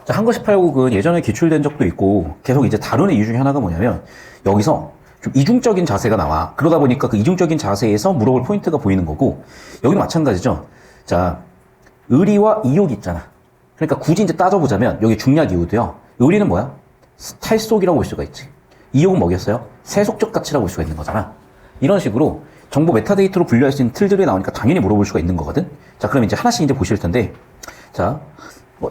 자, 한거시8국은 예전에 기출된 적도 있고 계속 이제 다루는 이유 중에 하나가 뭐냐면 여기서 좀 이중적인 자세가 나와. 그러다 보니까 그 이중적인 자세에서 물어볼 포인트가 보이는 거고 여기는 마찬가지죠. 자, 의리와 이욕이 있잖아. 그러니까 굳이 이제 따져보자면 여기 중략 이유도요. 의리는 뭐야? 탈속이라고 볼 수가 있지. 이욕은 뭐겠어요? 세속적 가치라고 볼 수가 있는 거잖아. 이런 식으로 정보 메타데이터로 분류할 수 있는 틀들이 나오니까 당연히 물어볼 수가 있는 거거든. 자, 그럼 이제 하나씩 이제 보실 텐데, 자,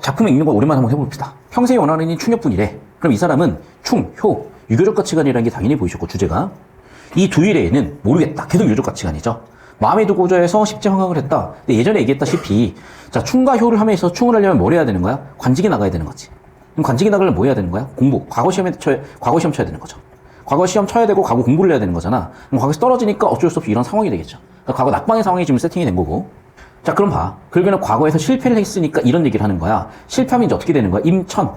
작품을 읽는 걸 오랜만에 한번 해봅시다. 평생이 원하는 이 충격뿐이래. 그럼 이 사람은 충, 효, 유교적 가치관이라는 게 당연히 보이셨고, 주제가. 이 두 일에는 모르겠다. 계속 유교적 가치관이죠. 마음에 두고자 해서 십지 황학을 했다. 근데 예전에 얘기했다시피, 자, 충과 효를 하면서 충을 하려면 뭘 해야 되는 거야? 관직에 나가야 되는 거지. 그럼 관직에 나가려면 뭐 해야 되는 거야? 공부. 과거 시험 쳐야 되는 거죠. 과거 시험 쳐야 되고 과거 공부를 해야 되는 거잖아. 그럼 과거에서 떨어지니까 어쩔 수 없이 이런 상황이 되겠죠. 그러니까 과거 낙방의 상황이 지금 세팅이 된 거고. 자, 그럼 봐. 결국에는 과거에서 실패를 했으니까 이런 얘기를 하는 거야. 실패하면 이제 어떻게 되는 거야? 임천.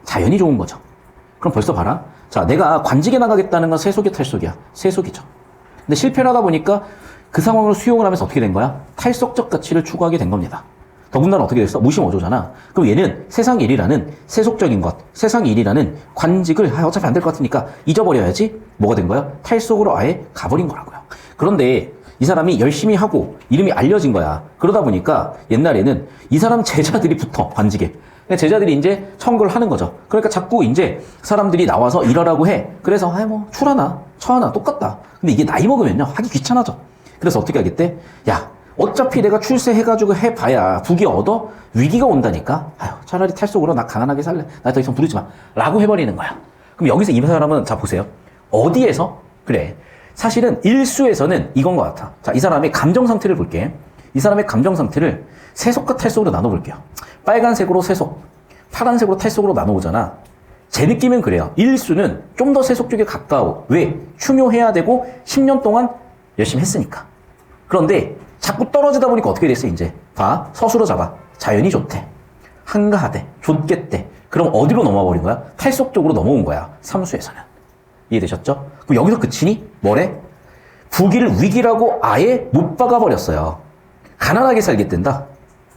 자연이 좋은 거죠. 그럼 벌써 봐라. 자, 내가 관직에 나가겠다는 건 세속이 탈속이야. 세속이죠. 근데 실패를 하다 보니까 그 상황으로 수용을 하면서 어떻게 된 거야? 탈속적 가치를 추구하게 된 겁니다. 더군다나 어떻게 됐어? 무심어조잖아. 그럼 얘는 세상 일이라는 세속적인 것, 세상 일이라는 관직을 어차피 안 될 것 같으니까 잊어버려야지 뭐가 된 거야? 탈속으로 아예 가버린 거라고요. 그런데 이 사람이 열심히 하고 이름이 알려진 거야. 그러다 보니까 옛날에는 이 사람 제자들이 붙어, 관직에. 제자들이 이제 청구를 하는 거죠. 그러니까 자꾸 이제 사람들이 나와서 일하라고 해. 그래서 출하나 처하나 똑같다. 근데 이게 나이 먹으면요 하기 귀찮아져. 그래서 어떻게 하겠대? 야, 어차피 내가 출세해가지고 해봐야 부귀 얻어? 위기가 온다니까? 차라리 탈속으로 나 가난하게 살래. 나 더 이상 부르지 마. 라고 해버리는 거야. 그럼 여기서 이 사람은, 자, 보세요. 어디에서? 그래. 사실은 일수에서는 이건 것 같아. 자, 이 사람의 감정 상태를 볼게. 이 사람의 감정 상태를 세속과 탈속으로 나눠볼게요. 빨간색으로 세속, 파란색으로 탈속으로 나눠보잖아. 제 느낌은 그래요. 일수는 좀 더 세속 쪽에 가까워. 왜? 충효해야 되고 10년 동안 열심히 했으니까. 그런데 자꾸 떨어지다 보니까 어떻게 됐어, 이제? 봐. 서술어 잡아. 자연이 좋대. 한가하대. 좋겠대. 그럼 어디로 넘어버린 거야? 탈속 쪽으로 넘어온 거야. 삼수에서는. 이해되셨죠? 그럼 여기서 끝이니? 뭐래? 부귀를 위기라고 아예 못 박아버렸어요. 가난하게 살겠댄다?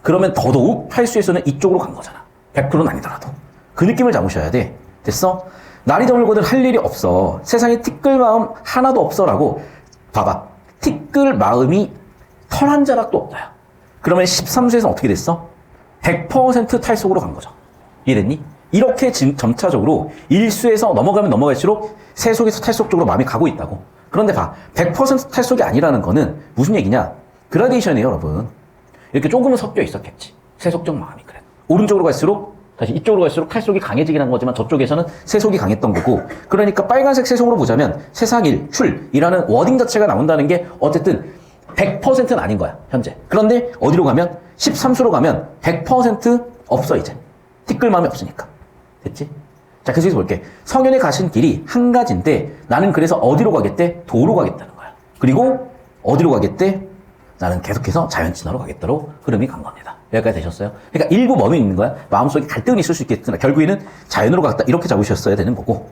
그러면 더더욱 팔수에서는 이쪽으로 간 거잖아. 100%는 아니더라도. 그 느낌을 잡으셔야 돼. 됐어? 날이 저물거든 할 일이 없어. 세상에 티끌 마음 하나도 없어라고. 봐봐. 티끌 마음이 털 한 자락도 없다요. 그러면 13수에서는 어떻게 됐어? 100% 탈속으로 간 거죠. 이해됐니? 이렇게 점차적으로 일수에서 넘어가면 넘어갈수록 세속에서 탈속 쪽으로 마음이 가고 있다고. 그런데 봐. 100% 탈속이 아니라는 거는 무슨 얘기냐? 그라데이션이에요, 여러분. 이렇게 조금은 섞여 있었겠지. 세속적 마음이 그래. 오른쪽으로 갈수록, 다시 이쪽으로 갈수록 탈속이 강해지긴 한 거지만 저쪽에서는 세속이 강했던 거고. 그러니까 빨간색 세속으로 보자면 세상일, 출이라는 워딩 자체가 나온다는 게 어쨌든 100%는 아닌 거야, 현재. 그런데 어디로 가면? 13수로 가면 100% 없어, 이제. 티끌마음이 없으니까. 됐지? 자, 계속해서 볼게. 성현이 가신 길이 한 가지인데 나는 그래서 어디로 가겠대? 도로 가겠다는 거야. 그리고 어디로 가겠대? 나는 계속해서 자연친화로 가겠다로 흐름이 간 겁니다. 여기까지 되셨어요? 그러니까 일부 뭐는 있는 거야? 마음속에 갈등이 있을 수 있겠으나 결국에는 자연으로 가겠다. 이렇게 잡으셨어야 되는 거고.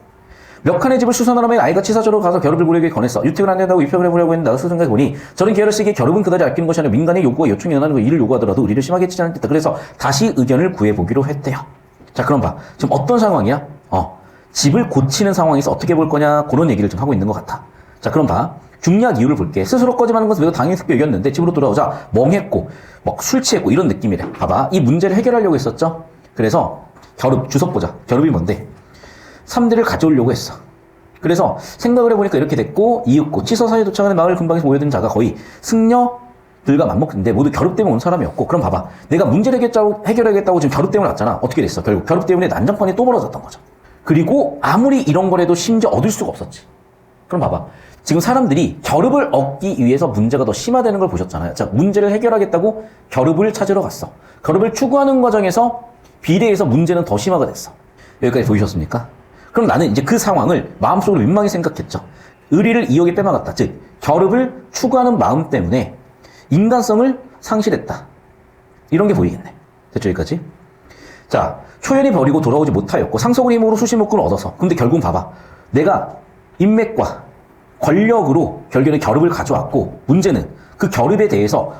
몇 칸의 집을 수선하라며 아이가 치사적으로 가서 겨룹을 부리게 권했어. 유택을 안 된다고 입학을 해보려고 했는데 나도 스승까지 보니 저런 계열을 쓰기에 겨룹은 그다지 아끼는 것이 아니라 민간의 요구와 요청이 연하는 이를 요구하더라도 우리를 심하게 치지 않겠다. 그래서 다시 의견을 구해보기로 했대요. 자, 그럼 봐. 지금 어떤 상황이야? 집을 고치는 상황에서 어떻게 볼 거냐 그런 얘기를 좀 하고 있는 것 같아. 자, 그럼 봐. 중요한 이유를 볼게. 스스로 꺼짐하는 것은 매우 당연히 습격이었는데 집으로 돌아오자 멍했고 막 술 취했고 이런 느낌이래. 봐봐. 이 문제를 해결하려고 했었죠. 그래서 겨룹, 주석 보자. 겨룹이 뭔데? 3대를 가져오려고 했어. 그래서 생각을 해보니까 이렇게 됐고 이윽고 치서사에 도착하는 마을 근방에서 모여든 자가 거의 승려들과 맞먹는데 모두 겨룹 때문에 온 사람이었고. 그럼 봐봐. 내가 문제를 해결하겠다고 지금 겨룹 때문에 왔잖아. 어떻게 됐어? 결국 겨룹 때문에 난장판이 또 벌어졌던 거죠. 그리고 아무리 이런 거라도 심지어 얻을 수가 없었지. 그럼 봐봐. 지금 사람들이 겨룹을 얻기 위해서 문제가 더 심화되는 걸 보셨잖아요. 자, 문제를 해결하겠다고 겨룹을 찾으러 갔어. 겨룹을 추구하는 과정에서 비례해서 문제는 더 심화가 됐어. 여기까지 보이셨습니까? 그럼 나는 이제 그 상황을 마음속으로 민망히 생각했죠. 의리를 이역에 빼먹었다. 즉, 겨룹을 추구하는 마음 때문에 인간성을 상실했다. 이런 게 보이겠네. 됐죠, 여기까지? 자, 초연이 버리고 돌아오지 못하였고 상속의 힘으로 수시목군을 얻어서. 근데 결국은 봐봐. 내가 인맥과 권력으로 결국에는 겨룹을 가져왔고 문제는 그 겨룹에 대해서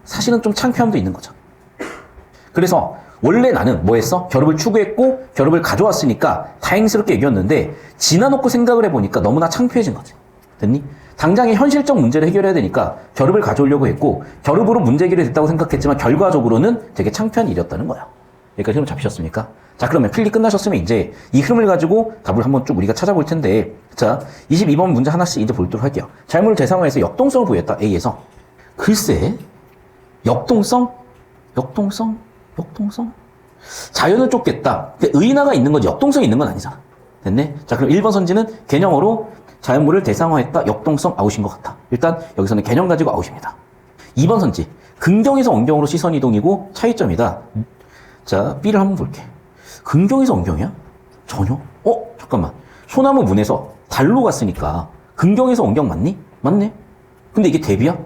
사실은 좀 창피함도 있는 거죠. 그래서 원래 나는 뭐 했어? 결합을 추구했고 결합을 가져왔으니까 다행스럽게 이겼는데 지나놓고 생각을 해보니까 너무나 창피해진 거지. 됐니? 당장의 현실적 문제를 해결해야 되니까 결합을 가져오려고 했고 결합으로 문제 해결이 됐다고 생각했지만 결과적으로는 되게 창피한 일이었다는 거야. 여기까지 흐름 잡히셨습니까? 자, 그러면 필기 끝나셨으면 이제 이 흐름을 가지고 답을 한번 쭉 우리가 찾아볼 텐데, 자, 22번 문제 하나씩 이제 보도록 할게요. 자연물을 대상화해서 역동성을 보였다. A에서. 글쎄, 역동성? 자연은 좁겠다. 근데 의인화가 있는 거지 역동성이 있는 건 아니잖아. 됐네? 자, 그럼 1번 선지는 개념으로 자연물을 대상화했다. 역동성 아웃인 것 같아. 일단 여기서는 개념 가지고 아웃입니다. 2번 선지. 긍정에서 원경으로 시선 이동이고 차이점이다. 자, B를 한번 볼게. 긍정에서 원경이야? 전혀? 잠깐만. 소나무 문에서 달로 갔으니까 긍정에서 원경 맞니? 맞네. 근데 이게 대비야?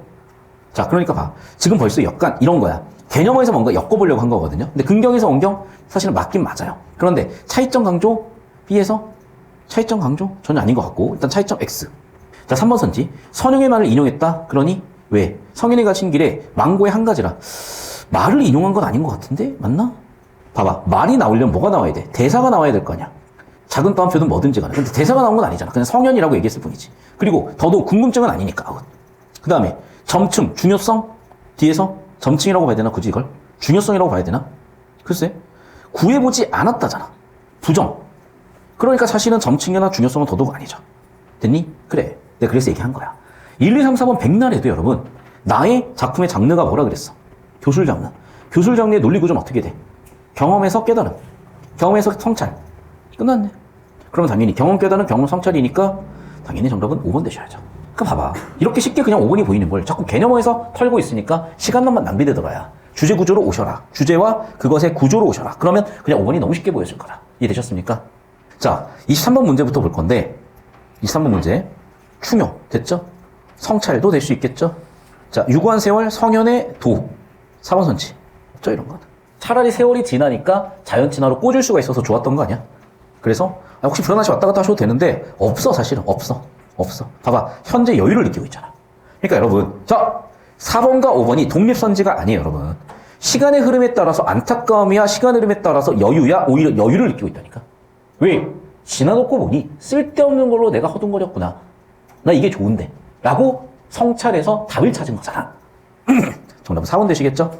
자, 그러니까 봐. 지금 벌써 약간 이런 거야. 개념에서 뭔가 엮어보려고 한 거거든요. 근데 긍정에서 원경 사실은 맞긴 맞아요. 그런데 차이점 강조 B에서 차이점 강조 전혀 아닌 것 같고 일단 차이점 X. 자, 3번 선지. 선영의 말을 인용했다. 그러니 왜? 성인이 가신 길에 망고의 한 가지라. 말을 인용한 건 아닌 것 같은데? 맞나? 봐봐. 말이 나오려면 뭐가 나와야 돼? 대사가 나와야 될 거 아니야. 작은 따옴표든 뭐든지 간에. 근데 대사가 나온 건 아니잖아. 그냥 성현이라고 얘기했을 뿐이지. 그리고 더더욱 궁금증은 아니니까. 그 다음에 점층, 중요성? 뒤에서 점층이라고 봐야 되나? 굳이 이걸? 중요성이라고 봐야 되나? 글쎄. 구해보지 않았다잖아. 부정. 그러니까 사실은 점층이나 중요성은 더더욱 아니죠. 됐니? 그래. 내가 그래서 얘기한 거야. 1, 2, 3, 4번 백날에도 여러분 나의 작품의 장르가 뭐라 그랬어? 교술 장르. 교술 장르의 논리 구조는 어떻게 돼? 경험에서 깨달음. 경험에서 성찰. 끝났네. 그러면 당연히 경험 깨달음, 경험 성찰이니까 당연히 정답은 5번 되셔야죠. 그러니까 봐봐. 이렇게 쉽게 그냥 5번이 보이는 걸 자꾸 개념에서 털고 있으니까 시간만 낭비되더라야. 주제 구조로 오셔라. 주제와 그것의 구조로 오셔라. 그러면 그냥 5번이 너무 쉽게 보여질 거라. 이해되셨습니까? 자, 23번 문제부터 볼 건데 23번 문제. 충효. 됐죠? 성찰도 될 수 있겠죠? 자, 유구한 세월, 성현의 도. 4번 선지. 없죠, 이런 건. 차라리 세월이 지나니까 자연 진화로 꽂을 수가 있어서 좋았던 거 아니야? 그래서 혹시 불안하시 왔다 갔다 하셔도 되는데 없어, 사실은. 없어. 봐봐. 현재 여유를 느끼고 있잖아. 그러니까 여러분, 자, 4번과 5번이 독립선지가 아니에요, 여러분. 시간의 흐름에 따라서 안타까움이야, 시간의 흐름에 따라서 여유야, 오히려 여유를 느끼고 있다니까. 왜? 지나놓고 보니 쓸데없는 걸로 내가 허둥거렸구나. 나 이게 좋은데. 라고 성찰해서 답을 찾은 거잖아. 정답은 4번 되시겠죠?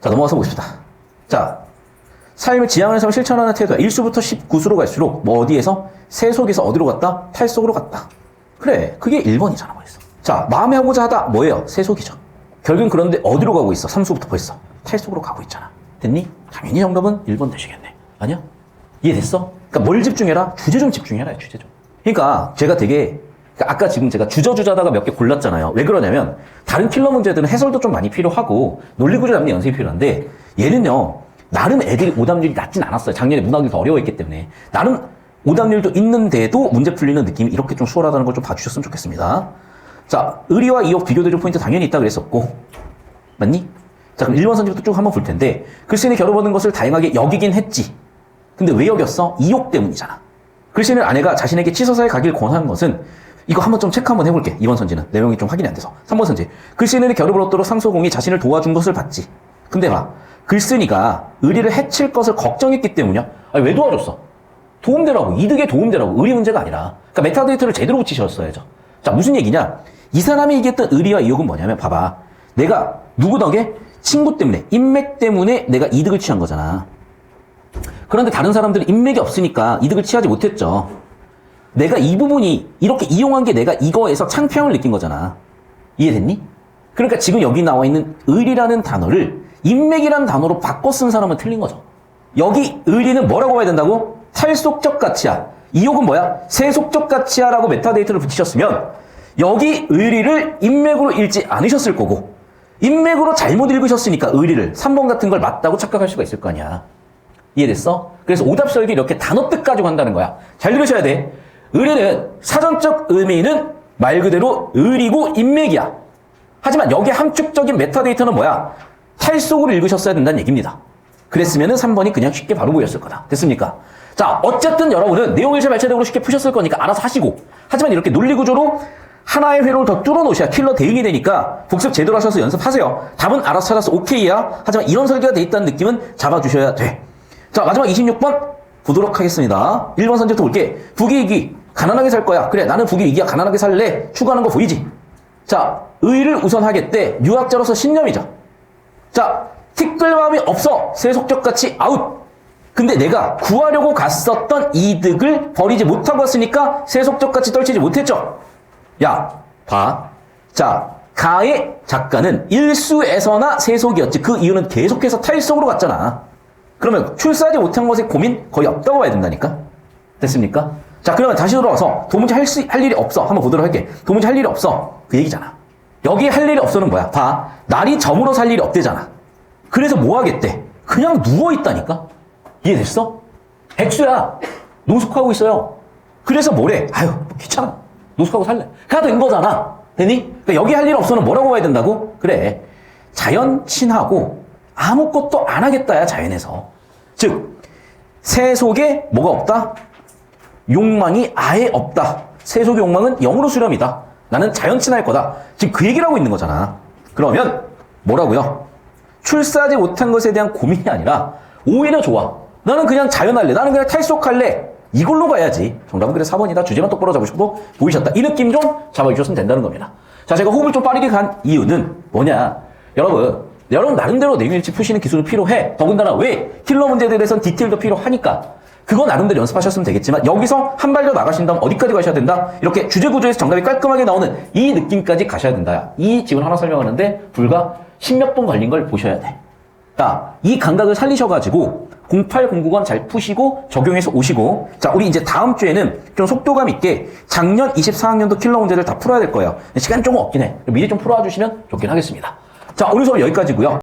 자, 넘어가서 보십시다. 자, 삶을 지향하는 삶을 실천하는 태도야. 1수부터 19수로 갈수록 뭐 어디에서? 세속에서 어디로 갔다? 탈속으로 갔다. 그래, 그게 1번이잖아 벌써. 자, 마음에 하고자 하다 뭐예요? 세속이죠. 결국은 그런데 어디로 가고 있어? 3수부터 벌써 탈속으로 가고 있잖아. 됐니? 당연히 정답은 1번 되시겠네. 아니야? 이해됐어? 그러니까 뭘 집중해라? 주제 좀 집중해라. 주제 좀. 그러니까 제가 되게 아까 지금 제가 주저주저하다가 몇 개 골랐잖아요. 왜 그러냐면 다른 킬러 문제들은 해설도 좀 많이 필요하고 논리구조 잡는 연습이 필요한데 얘는요 나름 애들이 오답률이 낮진 않았어요. 작년에 문학이 더 어려워했기 때문에 나름 오답률도 있는데도 문제 풀리는 느낌이 이렇게 좀 수월하다는 걸 좀 봐주셨으면 좋겠습니다. 자, 의리와 이역 비교대조 포인트 당연히 있다 그랬었고 맞니? 자, 그럼 1번 선지부터 쭉 한번 볼 텐데 글쓴이 결혼하는 것을 다양하게 여기긴 했지. 근데 왜 여겼어? 이욕 때문이잖아. 글쓴이는 아내가 자신에게 치서사에 가길 권한 것은 이거 한번 좀 체크 한번 해볼게. 2번 선지는 내용이 좀 확인이 안 돼서. 3번 선지. 글쓴이는 결혼을 얻도록 상소공이 자신을 도와준 것을 봤지. 근데 봐. 글쓴이가 의리를 해칠 것을 걱정했기 때문이야. 아니, 왜 도와줬어? 도움되라고. 이득에 도움되라고. 의리 문제가 아니라. 그러니까 메타데이터를 제대로 붙이셨어야죠. 자, 무슨 얘기냐? 이 사람이 얘기했던 의리와 이욕은 뭐냐면 봐봐. 내가 누구 덕에? 친구 때문에, 인맥 때문에 내가 이득을 취한 거잖아. 그런데 다른 사람들은 인맥이 없으니까 이득을 취하지 못했죠. 내가 이 부분이 이렇게 이용한 게 내가 이거에서 창피함을 느낀 거잖아. 이해됐니? 그러니까 지금 여기 나와 있는 의리라는 단어를 인맥이라는 단어로 바꿔 쓴 사람은 틀린 거죠. 여기 의리는 뭐라고 봐야 된다고? 탈속적 가치야. 이욕은 뭐야? 세속적 가치야라고 메타데이터를 붙이셨으면 여기 의리를 인맥으로 읽지 않으셨을 거고 인맥으로 잘못 읽으셨으니까 의리를 3번 같은 걸 맞다고 착각할 수가 있을 거 아니야. 이해됐어? 그래서 오답 설계 이렇게 단어 뜻 가지고 한다는 거야. 잘 들으셔야 돼. 의리는 사전적 의미는 말 그대로 의리고 인맥이야. 하지만 여기 함축적인 메타데이터는 뭐야? 탈속으로 읽으셨어야 된다는 얘기입니다. 그랬으면 3번이 그냥 쉽게 바로 보였을 거다. 됐습니까? 자, 어쨌든 여러분은 내용을 제 말체대로 쉽게 푸셨을 거니까 알아서 하시고 하지만 이렇게 논리구조로 하나의 회로를 더 뚫어놓으셔야 킬러 대응이 되니까 복습 제대로 하셔서 연습하세요. 답은 알아서 찾아서 오케이야. 하지만 이런 설계가 돼 있다는 느낌은 잡아주셔야 돼. 자, 마지막 26번 보도록 하겠습니다. 1번 선택부터 볼게. 부귀이기. 가난하게 살 거야. 그래, 나는 부귀이기야. 가난하게 살래. 추구하는 거 보이지? 자, 의를 우선하겠대. 유학자로서 신념이죠. 자, 티끌 마음이 없어. 세속적 가치 아웃. 근데 내가 구하려고 갔었던 이득을 버리지 못하고 왔으니까 세속적 가치 떨치지 못했죠. 야, 봐. 자, 가의 작가는 일수에서나 세속이었지. 그 이유는 계속해서 탈속으로 갔잖아. 그러면 출세하지 못한 것에 고민 거의 없다고 봐야 된다니까. 됐습니까? 자, 그러면 다시 돌아와서 도무지 할 일이 없어. 한번 보도록 할게. 도무지 할 일이 없어. 그 얘기잖아. 여기 할 일이 없어는 뭐야? 봐. 날이 저물어 살 일이 없대잖아. 그래서 뭐 하겠대? 그냥 누워있다니까? 이해됐어? 백수야. 노숙하고 있어요. 그래서 뭐래? 아유, 귀찮아. 노숙하고 살래. 그냥 된 거잖아. 되니? 그러니까 여기 할 일 없어는 뭐라고 봐야 된다고? 그래. 자연 친하고 아무것도 안 하겠다야, 자연에서. 즉, 세속에 뭐가 없다? 욕망이 아예 없다. 세속의 욕망은 영으로 수렴이다. 나는 자연 친할 거다. 지금 그 얘기를 하고 있는 거잖아. 그러면 뭐라고요? 출세하지 못한 것에 대한 고민이 아니라 오히려 좋아. 나는 그냥 자연할래. 나는 그냥 탈속할래. 이걸로 가야지. 정답은 그래 4번이다. 주제만 똑바로 잡으시고 보이셨다. 이 느낌 좀 잡아주셨으면 된다는 겁니다. 자, 제가 호흡을 좀 빠르게 간 이유는 뭐냐. 여러분 나름대로 내용일치 푸시는 기술은 필요해. 더군다나 왜? 킬러 문제들에 대해서는 디테일도 필요하니까. 그거 나름대로 연습하셨으면 되겠지만 여기서 한 발 더 나가신다면 어디까지 가셔야 된다? 이렇게 주제 구조에서 정답이 깔끔하게 나오는 이 느낌까지 가셔야 된다. 이 지문 하나 설명하는데 불과 10몇 분 걸린 걸 보셔야 돼. 자, 이 감각을 살리셔가지고 0809번 잘 푸시고 적용해서 오시고, 자, 우리 이제 다음 주에는 좀 속도감 있게 작년 24학년도 킬러 문제를 다 풀어야 될 거예요. 시간이 조금 없긴 해. 미리 좀 풀어와 주시면 좋긴 하겠습니다. 자, 오늘 수업 여기까지고요.